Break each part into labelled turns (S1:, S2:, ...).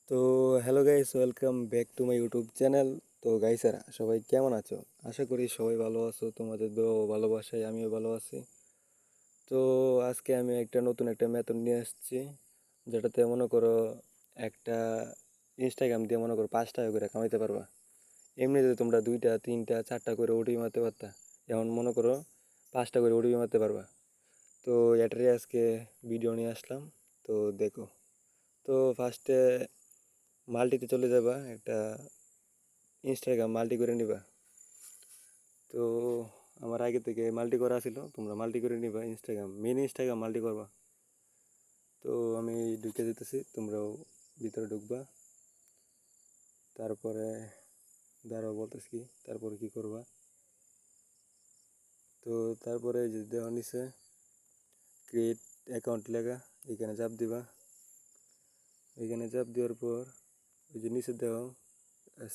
S1: তো hello guys, welcome back to my YouTube channel. তো গাইসারা সবাই কেমন আছো? আশা করি সবাই ভালো আছো। তোমাদের দোয়া ও ভালোবাসায় আমিও ভালো আছি। তো আজকে আমি নতুন একটা মেথড নিয়ে আসছি, যেটাতে মনে করো একটা ইনস্টাগ্রাম দিয়ে মনে করো 5 টাকা করে কামাইতে পারবা। এমনিতে তোমরা 2টা 3টা 4টা করে ওটিপি মারতে পারতা, এখন মনে করো 5টা করে ওটিপি মারতে পারবা। তো এটারই আজকে ভিডিও নিয়ে আসলাম। তো দেখো। তো ফার্স্টে মাল্টিতে চলে যাবা, একটা ইনস্টাগ্রাম মাল্টি করে নিবা। তো আমার আগে থেকে মাল্টি করা ছিল, তোমরা মাল্টি করে নিবা, ইনস্টাগ্রাম মাল্টি করবা। তো আমি ঢুকে যেতেছি, তোমরাও ভিতরে ঢুকবা। তারপরে দাঁড়াও বলতেছি কি, তারপরে কি করবা। তো তারপরে যে দেওয়া নিচে ক্রিয়েট অ্যাকাউন্ট লেখা, এখানে চাপ দিবা। এখানে চাপ দেওয়ার পর ওই যে নিচে দেওয়া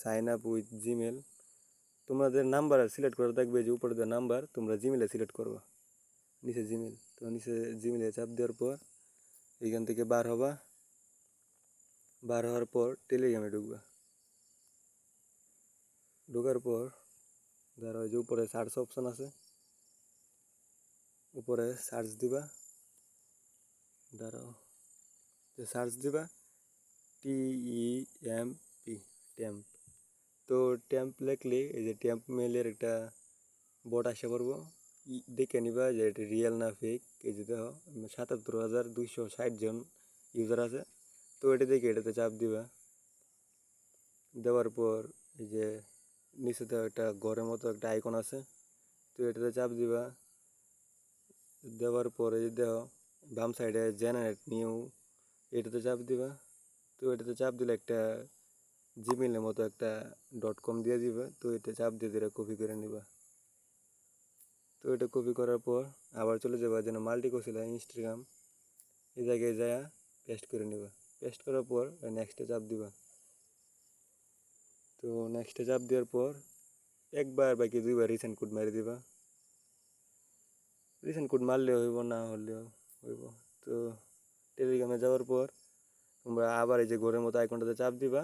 S1: সাইন আপ উইথ জিমেল, তোমাদের নাম্বার সিলেক্ট করা থাকবে, যে উপরে দেওয়া নাম্বার তোমরা জিমেলে সিলেক্ট করবা। নিচে জিমেল, তো নিচে জিমেলে চাপ দেওয়ার পর এইখান থেকে বার হবা। বার হওয়ার পর টেলিগ্রামে ঢুকবা। ঢোকার পর ধরো ওই যে উপরে সার্চ অপশন আছে, উপরে সার্চ দিবা। ধরো যে সার্চ দিবা TEMP, ট্যাম্প। তো ট্যাম্প লেখলে এই যে ট্যাম্প মেলের একটা বট আসে পড়বো। দেখে নিবা যে এটা রিয়েল না ফেক। এই যে দেখো 77,260 জন ইউজার আছে। তো এটা দেখে এটাতে চাপ দিবা। দেওয়ার পর এই যে নিচে তো একটা ঘরের মতো একটা আইকন আছে, তো এটাতে চাপ দিবা। দেওয়ার পরে দেখো বাম সাইডে জেনারেট নিউ, এটাতে চাপ দিবা। তো এটাতে চাপ দিলে একটা জিমেলের মতো একটা .com দিয়ে দিবা। তো এটা চাপ দিয়ে দিলে কপি করে নিবা। তো এটা কপি করার পর আবার চলে যাবা, যেন মাল্টি করছিল ইনস্টাগ্রাম, এই জায়গায় যায় পেস্ট করে নিবা। পেস্ট করার পর নেক্সটে চাপ দিবা। তো নেক্সটে চাপ দেওয়ার পর একবার বাকি 2বার রিসেন্ট কোড মেরে দিবা। রিসেন্ট কোড মারলেও হইব, না হলেও হইব। তো টেলিগ্রামে যাওয়ার পর তোমরা আবার এই যে ঘরের মতো আইকনটাতে চাপ দিবা।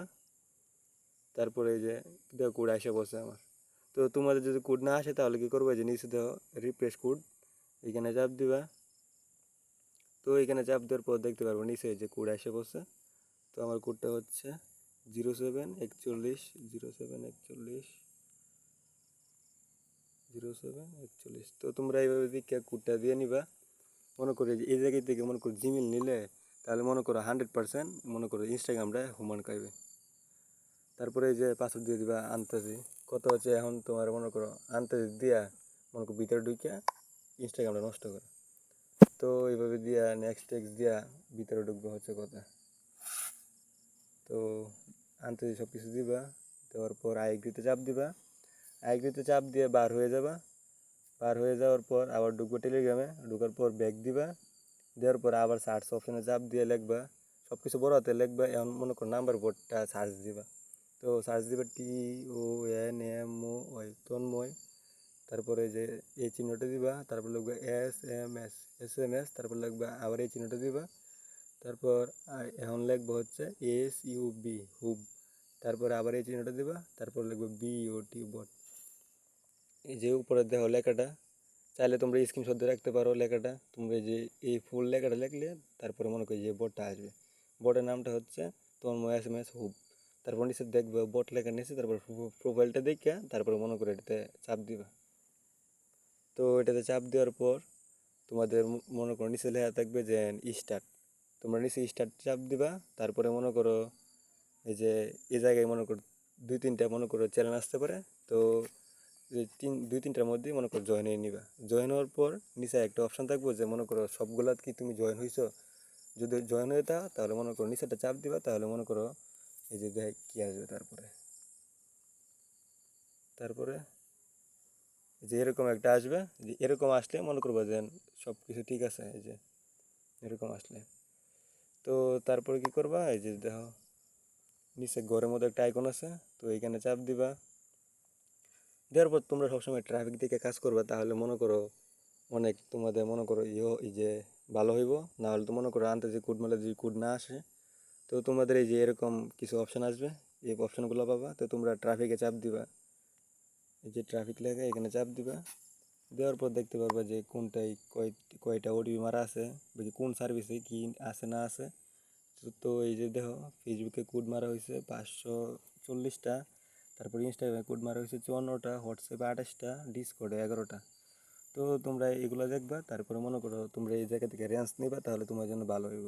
S1: তারপরে এই যে দেখো কোড এসে বসে আমার। তো তোমাদের যদি কোড না আসে তাহলে কি করবে, যে নিচে দেখো রিফ্রেশ কোড, এখানে চাপ দিবা। তো এখানে চাপ দেওয়ার পর দেখতে পারবো নিচে যে কোড এসে বসে। তো আমার কোডটা হচ্ছে 0741 0741 0741। তো তোমরা এইভাবে দিকে কোডটা দিয়ে নিবা। মনে করি যে এই জায়গায় থেকে মনে করো জিমেল নিলে, তাহলে মনে করো 100% মনে করো ইনস্টাগ্রামটা হুমান খাইবে। তারপরে এই যে পাসওয়ার্ড দিয়ে দিবা আনতাজি। কত হচ্ছে এখন তোমার মনে করো আনতাজি দিয়া মনে করো ভিতরে ঢুকিয়া ইনস্টাগ্রামটা নষ্ট করে। তো এইভাবে দিয়া নেক্সট টেক্সট দিয়া ভিতরে ঢুকবে হচ্ছে কথা। তো আনতাজি সব কিছু দিবা। দেওয়ার পর আইএগ্রিতে চাপ দিবা। আইএগ্রিতে চাপ দিয়ে বার হয়ে যাবা। বার হয়ে যাওয়ার পর আবার ঢুকবো টেলিগ্রামে। ঢুকার পর ব্যাক দিবা। দেওয়ার পর আবার সার্চ অপশানে চাপ দিয়ে লিখবা, সব কিছু বড় হাতে লিখবা। এখন মনে করো নাম্বার বোর্ডটা সার্চ দিবা। তো সার্চ দিবা TONMOY, তন্ময়। তারপরে যে এই চিহ্নটা দিবা। তারপর লিখবা SMS, তারপর লিখবা আবার এই চিহ্নটা দিবা। তারপর এখন লিখবা হচ্ছে SUB, হুব। তারপরে আবার এই চিহ্নটা দিবা। তারপর লিখবা BOT, বট। এই যে উপরে দেখো লেখাটা, চাইলে তোমরা স্ক্রিনশট দিয়ে রাখতে পারো লেখাটা। তোমরা যে এই ফুল লেখাটা লিখলে তারপরে মনে করি যে বটটা আসবে। বটের নামটা হচ্ছে তন্ময় SMS হুব। তারপর নিচে দেখবে বট লেখার নিচে, তারপর প্রোফাইলটা দেখে তারপরে মনে করে এটাতে চাপ দিবা। তো এটাতে চাপ দেওয়ার পর তোমাদের মনে করো নিচে লেখা থাকবে যে স্টার্ট। তোমরা নিচে স্টার্ট চাপ দিবা। তারপরে মনে করো এই যে এই জায়গায় মনে করো 2-3টা মনে করো চ্যানেল আসতে পারে। তো এই 2-3টার মধ্যেই মনে করো জয়েন হয়ে নিবা। জয়েন হওয়ার পর নিচে একটা অপশান থাকবো, যে মনে করো সবগুলা কি তুমি জয়েন হয়েছো। যদি জয়েন হয়ে থাকো তাহলে মনে করো নিচেটা চাপ দিবা। তাহলে মনে করো এই যে দেখ কী আসবে। তারপরে তারপরে যে এরকম একটা আসবে, যে এরকম আসলে মনে করবো যে সব কিছু ঠিক আছে। এই যে এরকম আসলে তো তারপরে কি করবা, এই যে দেখো নিচে ঘরের মধ্যে একটা আইকন আছে, তো এইখানে চাপ দিবা। দেওয়ার পর তোমরা সবসময় ট্রাফিক দিকে কাজ করবা, তাহলে মনে করো অনেক তোমাদের মনে করো এই যে ভালো হইব। না হলে তো মনে করো আনতে যে কোড মেলে যদি কোড না আসে, তো তোমাদের এই যে এরকম কিছু অপশান আসবে, এই অপশানগুলো পাবা। তো তোমরা ট্রাফিকে চাপ দিবা, এই যে ট্রাফিক লেখা এখানে চাপ দিবা। দেওয়ার পর দেখতে পারবা যে কোনটায় কয়টা ওটিপি মারা আছে, বা কি কোন সার্ভিসে কি আছে না আছে। তো এই যে দেখো, ফেসবুকে কোড মারা হয়েছে 540টা, তারপর ইনস্টাগ্রামে কোড মারা হয়েছে 54টা, হোয়াটসঅ্যাপে 28টা, ডিসকর্ডে 11টা। তো তোমরা এগুলো দেখবা, তারপরে মনে করো তোমরা এই জায়গা থেকে রেঞ্জ নিবা, তাহলে তোমার জন্য ভালো হইব।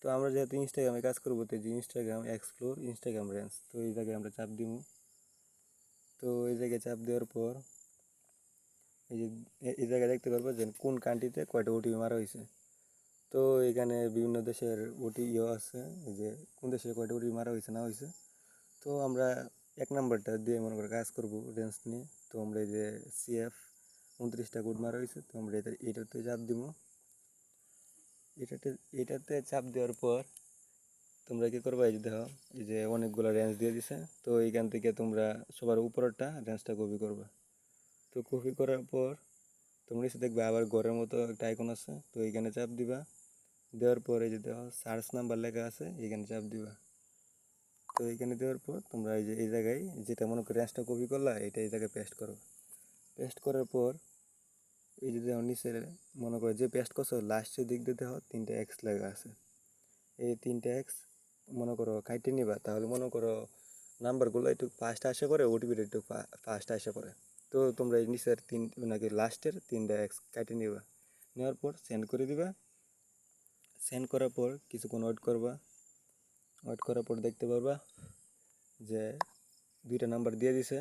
S1: তো আমরা যেহেতু ইনস্টাগ্রামে কাজ করবো, তো যে ইনস্টাগ্রাম এক্সপ্লোর ইনস্টাগ্রাম রেঞ্জ, তো এই জায়গায় আমরা চাপ দিব। তো এই জায়গায় চাপ দেওয়ার পর এই যে এই জায়গায় দেখতে পারবো যে কোন কান্ট্রিতে কয়টা ওটিপি মারা হয়েছে। তো এখানে বিভিন্ন দেশের আছে, এই যে কোন দেশে কয়টা ওটিপি মারা হয়েছে না হয়েছে। তো আমরা 1 নাম্বারটা দিয়ে মনে করে কাজ করবো রেঞ্জ নিয়ে। তো আমরা এই যে CF 29টা কোড মারা হয়েছে, তো আমরা এটাতে চাপ দিব। এটাতে এটাতে চাপ দেওয়ার পর তোমরা কি করবা, এই যে দেখো এই যে অনেকগুলো রেঞ্জ দিয়ে দিছে। তো এইখান থেকে তোমরা সবার উপরেরটা রেঞ্জটা কপি করবা। তো কপি করার পর তোমরা নিচে দেখবে আবার ঘরের মতো একটা আইকন আছে, তো এইখানে চাপ দিবা। দেওয়ার পর এই যে দেখো সার্চ নাম্বার লেখা আছে, এইখানে চাপ দিবা। তো এইখানে দেওয়ার পর তোমরা এই যে এই জায়গায় যেটা মনে করো রেঞ্জটা কপি করলা, এটা এই জায়গায় পেস্ট করো। পেস্ট করার পর এই যে দেখো নিচে মনে করো যে পেস্ট করছো লাস্টের দিক দিয়ে দেখো 3টা এক্স লেখা আছে। এই 3টা এক্স মনে করো কাইটে নিবা, তাহলে মনে করো নাম্বারগুলো একটু ফাস্ট আসে পড়ে, ওটিপিটা একটু ফাস্ট আসে পড়ে। তো তোমরা এই নিচের নাকি লাস্টের 3টা এক্স কাইটে নিবা। নেওয়ার পর সেন্ড করে দিবা। সেন্ড করার পর কিছুক্ষণ ওয়েট করবা। ওয়েট করার পর দেখতে পারবা যে 2টা নাম্বার দিয়ে দিছে।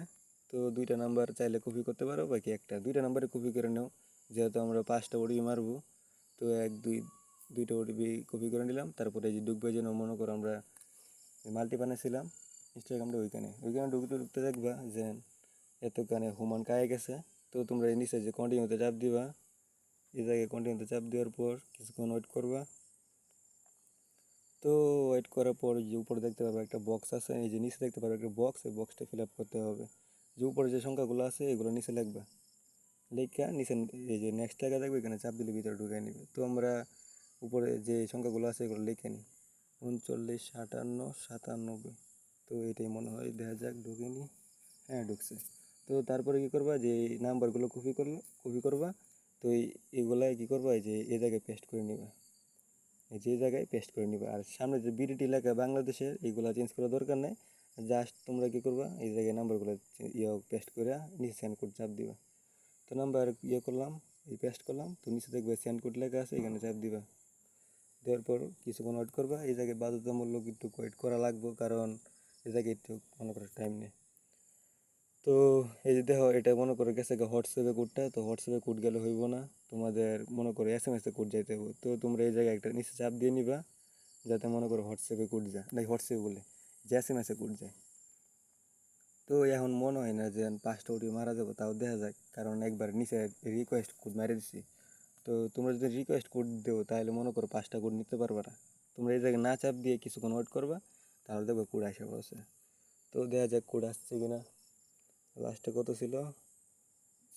S1: তো 2টা নাম্বার চাইলে কপি করতে পারো, বাকি একটা 2টা নাম্বারে কপি করে নাও, যেহেতু আমরা 5টা ওটিপি মারবো। তো 2টা ওটিপি কপি করে নিলাম। তারপরে এই যে ঢুকবে যেন মনে করো আমরা মাল্টি বানাইছিলাম ইনস্টাগ্রামটা, ওইখানে ঢুকতে ঢুকতে দেখবা যে এতখানে হুমান কায়ে গেছে। তো তোমরা এই নিচে যে কন্টিনিউতে চাপ দিবা, এই জায়গায় কন্টিনিউতে চাপ দেওয়ার পর কিছুক্ষণ ওয়েট করবা। তো ওয়েট করার পর যে উপরে দেখতে পারবে একটা বক্স আছে, এই যে নিচে দেখতে পারবে একটা বক্স, এই বক্সটা ফিল আপ করতে হবে। যে উপরে যে সংখ্যাগুলো আছে এগুলো নিচে লিখবা। লেখা নিচে এই যে নেক্সট লেখা থাকবে, এখানে চাপ দিলে ভিতরে ঢুকাই নিবে। তো আমরা উপরে যে সংখ্যাগুলো আছে এগুলো লিখে নিই, 39, 58, 97। তো এটাই মনে হয়, দেখা যাক ঢুকে নি। হ্যাঁ ঢুকছে। তো তারপরে কী করবা, যে এই নাম্বারগুলো কপি করবা। তো এইগুলাই কী করবা, এই যে এই জায়গায় পেস্ট করে নিবা, এই যে জায়গায় পেস্ট করে নিবা। আর সামনে যে বিডিটি লেখা বাংলাদেশের, এইগুলো চেঞ্জ করার দরকার নেই। জাস্ট তোমরা কী করবা, এই জায়গায় নাম্বারগুলো পেস্ট করে নিচে সেন্ড কোড চাপ দিবা। তো নাম্বার করলাম, এই পেস্ট করলাম। তো নিচে দেখবে সেন্ড কোড লেখা আছে, এখানে চাপ দিবা। দেওয়ার পর কিছুক্ষণ ওয়েট করবা। এই জায়গায় বাধ্যতামূলক একটু ওয়েট করা লাগবে, কারণ এই জায়গায় একটু মনে করো টাইম নেই। তো এই যে দেখো এটা মনে করো গেছে হোয়াটসঅ্যাপে কোডটা, তো হোয়াটসঅ্যাপে কোড গেলে হইব না, তোমাদের মনে করো SMS এ কোড যাইতে হবে। তো তোমরা এই জায়গায় একটা নিচে চাপ দিয়ে নিবা, যাতে মনে করো হোয়াটসঅ্যাপে কোড যায় না, হোয়াটসঅ্যাপে বলে যে SMS এ কোড যায়। তো এখন মনে হয় না যে 5টা ওটিপি মারা যাবো, তাও দেখা যাক, কারণ একবার নিচে রিকোয়েস্ট কোড মেরে দিছি। তো তোমরা যদি রিকোয়েস্ট কোড দেও, তাহলে মনে করো 5টা কোড নিতে পারবে না। তোমরা এই জায়গায় না চাপ দিয়ে কিছুক্ষণ ওয়েট করবা, তাহলে দেখবে কোড আসে পড়ছে। তো দেখা যাক কোড আসছে কিনা। লাস্টে কত ছিল,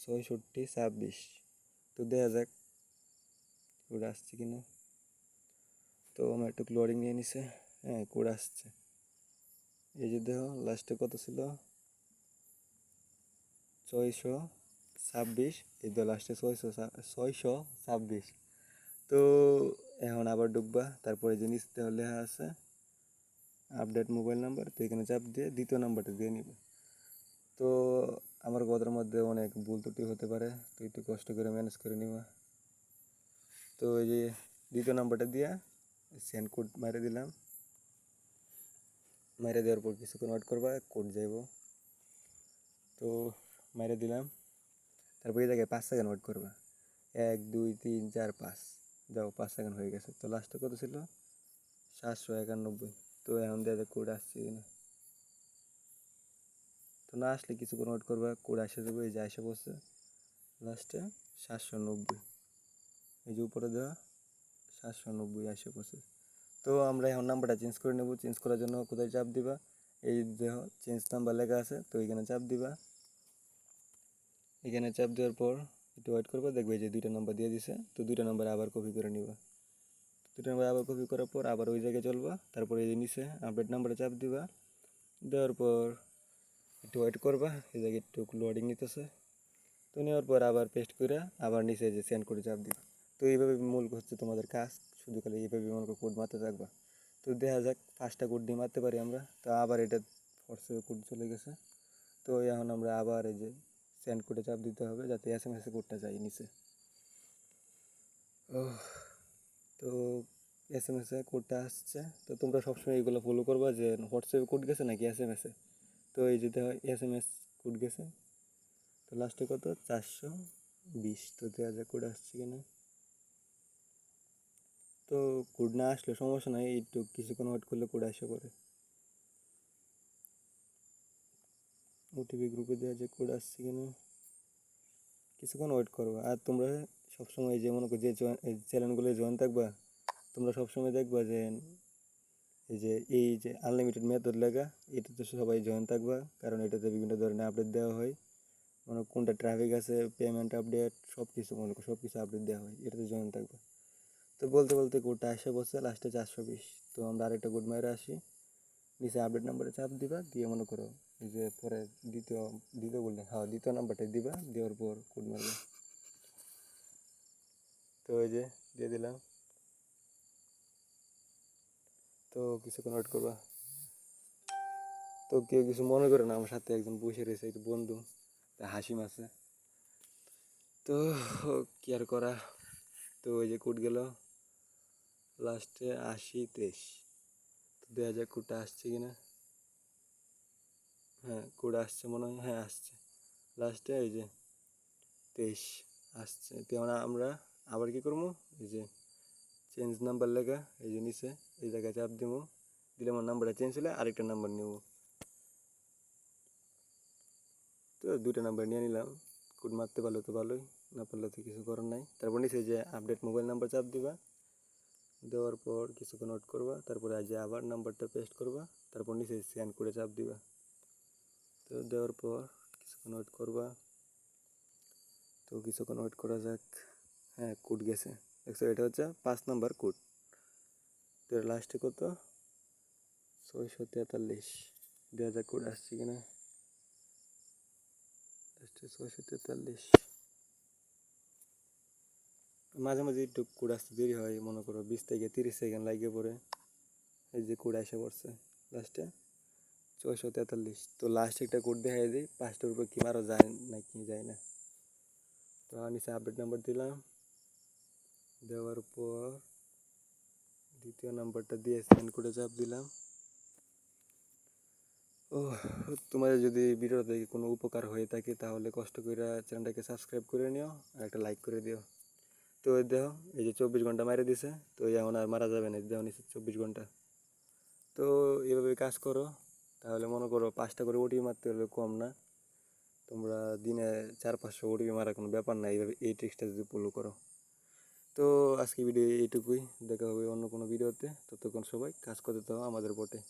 S1: 6626। তো দেখা যাক কোড আসছে কিনা। তো আমার একটু লোডিং নিয়ে নিছে। হ্যাঁ কোড আসছে। এই যে দেখো লাস্টে কত ছিল, 626। এই তো লাস্টে 626। তো এখন আবার ঢুকবা। তারপরে জিনিস দেওয়া লেখা আছে আপডেট মোবাইল নাম্বার, তো এখানে চাপ দিয়ে 2য় নাম্বারটা দিয়ে নিবে। তো আমার কথার মধ্যে অনেক ভুল ত্রুটি হতে পারে, তো একটু কষ্ট করে ম্যানেজ করে নিবা। তো এই যে 2য় নাম্বারটা দিয়া সেন্ড কোড মারে দিলাম। মারে দেওয়ার পর কিছুক্ষণ ওয়েট করবা, কোড যাইব। তো মারে দিলাম। তারপর এই জায়গায় 5 সেকেন্ড ওয়েট করবা, 1 2 3 4 5। যাও 5 সেকেন্ড হয়ে গেছে। তো লাস্টে কত ছিল, 791। তো এখন দেখা যায় কোড আসছে কিনা। তো না আসলে কিছুক্ষণ ওয়েট করবা, কোড আসে দেবো। এই যে আসে পড়ছে লাস্টে 790। এই যে উপরে দেওয়া 790 আসে পড়ছে। তো আমরা এখন নাম্বারটা চেঞ্জ করে নেব। চেঞ্জ করার জন্য কোথায় চাপ দিবা, এই দেখো চেঞ্জ নাম্বার লেখা আছে, তো এখানে চাপ দিবা। এখানে চাপ দেওয়ার পর একটু ওয়েট করবা, দেখবে যে 2টা নাম্বার দিয়ে দিছে। তো 2টা নাম্বার আবার কপি করে নিবা। দুটো নাম্বার আবার কপি করার পর আবার ওই জায়গায় চলবা, তারপরে এই যে নিচে আপডেট নাম্বারে চাপ দিবা, দেওয়ার পর একটু ওয়েট করবা, এই জায়গায় একটু লোডিং নিতেছে। তো নেওয়ার পর আবার পেস্ট করে আবার নিচে যে সেন্ড করে চাপ দিবা। তো এইভাবে মূল হচ্ছে তোমাদের কাজ, শুধু খালি এইভাবে মনে করো কোড মারতে থাকবা। তো দেখা যাক 5টা কোড দিয়ে মারতে পারি আমরা। তো আবার এটা হোয়াটসঅ্যাপে কোড চলে গেছে। তো এখন আমরা আবার এই যে সেন্ড কোডে চাপ দিতে হবে যাতে SMS এ কোডটা যায় নিচে। তো SMS এ কোডটা আসছে। তো তোমরা সবসময় এগুলো ফলো করবা যে হোয়াটসঅ্যাপে কোড গেছে নাকি SMS এ। তো এই যদি হয় SMS কোড গেছে, তো লাস্টে কত 420। তো দেখা যাক কোড আসছে কিনা। তো কোড না আসলে সমস্যা নাই, একটু কিছুক্ষণ ওয়েট করলে কোড আসে পড়ে। ওটিপি গ্রুপে দেওয়া যে কোড আসছে কিনা, কিছুক্ষণ ওয়েট করবা। আর তোমরা সবসময় যে মনে করো যে চ্যানেলগুলো জয়েন থাকবা, তোমরা সবসময় দেখবা যে এই যে আনলিমিটেড মেথড লেখা, এটাতে সবাই জয়েন থাকবা, কারণ এটাতে বিভিন্ন ধরনের আপডেট দেওয়া হয়। মানে কোনটা ট্রাফিক আছে, পেমেন্ট আপডেট, সব কিছু মনে করো সব কিছু আপডেট দেওয়া হয়, এটাতে জয়েন থাকবা। তো বলতে বলতে কোডটা এসে বসছে লাস্টে 420। তো আমরা আরেকটা কোড মেরে আসি, নিচে আপডেট নাম্বারে চাপ দিবা, দিয়ে মনে করো এই যে পরে দ্বিতীয় দ্বিতীয় বললে হ্যাঁ দ্বিতীয় নাম্বারটা দিবা, দেওয়ার পর কোড মারবে। তো এই যে দিয়ে দিলাম। তো কিছুক্ষণ ওয়েট করবা। তো কেউ কিছু মনে করে না, আমার সাথে একজন বসে রয়েছে, একটু বন্ধু, তা হাসি মাসে। তো কি আর করা। তো ওই যে কোড গেল লাস্টে 80-23। তো দেখা যাক কোডটা আসছে কিনা। হ্যাঁ কোড আসছে মনে হয়, হ্যাঁ আসছে লাস্টে এই যে 23 আসছে। তেমন আমরা আবার কি করবো, এই যে চেঞ্জ নাম্বার লেখা এই যে নিচে এই জায়গায় চাপ দিব, দিলে আমার নাম্বারটা চেঞ্জ হলে আরেকটা নাম্বার নেব। তো দুটো নাম্বার নিয়ে নিলাম, কোড মারতে পারলে তো ভালোই, না পারলে তো কিছু করার নাই। তারপর নিচে যে আপডেট মোবাইল নাম্বার চাপ দিবা, দেওয়ার পর কিছুক্ষণ ওয়েট করবা, তারপরে যে আবার নাম্বারটা পেস্ট করবা, তারপর নিচে সেন্ড করে চাপ দিবা। তো দেওয়ার পর কিছুক্ষণ ওয়েট করবা। তো কিছুক্ষণ ওয়েট করা যাক। হ্যাঁ কোড গেছে, দেখছো এটা হচ্ছে 5 নাম্বার কোড। তো লাস্টে কত 643। দেখা যাক কোড আসছে কিনা। লাস্টে 643। মাঝে মাঝে একটু কোড আসতে দেরি হয়, মনে করো 20 থেকে 30 সেকেন্ড লাগিয়ে পড়ে। এই যে কোড এসে পড়ছে লাস্টে 643। তো লাস্টে একটা কোড দেখাই দিই, 5টার উপর কি মারা যায় নাকি যায় না। তো নিচে আপডেট নাম্বার দিলাম, দেওয়ার পর দ্বিতীয় নাম্বারটা দিয়ে সেন্ড করে চাপ দিলাম। ও তোমাদের যদি ভিডিও দেখে কোনো উপকার হয়ে থাকে তাহলে কষ্ট করে চ্যানেলটাকে সাবস্ক্রাইব করে নিও আর একটা লাইক করে দিও। তো দেখো এই যে 24 ঘন্টা মারে দিছে, তো এখন আর মারা যাবে না, দেখো নিচে 24 ঘন্টা। তো এভাবে কাজ করো, তাহলে মনে করো 5টা করে ওটিপি মারতে হলে কম না, তোমরা দিনে 400-500 ওটিপি মারা কোনো ব্যাপার না, এইভাবে এই ট্রিক্সটা যদি ফলো করো। তো আজকে ভিডিও এইটুকুই, দেখা হবে অন্য কোনো ভিডিওতে। ততক্ষণ সবাই কাজ করতে দাও আমাদের বটে।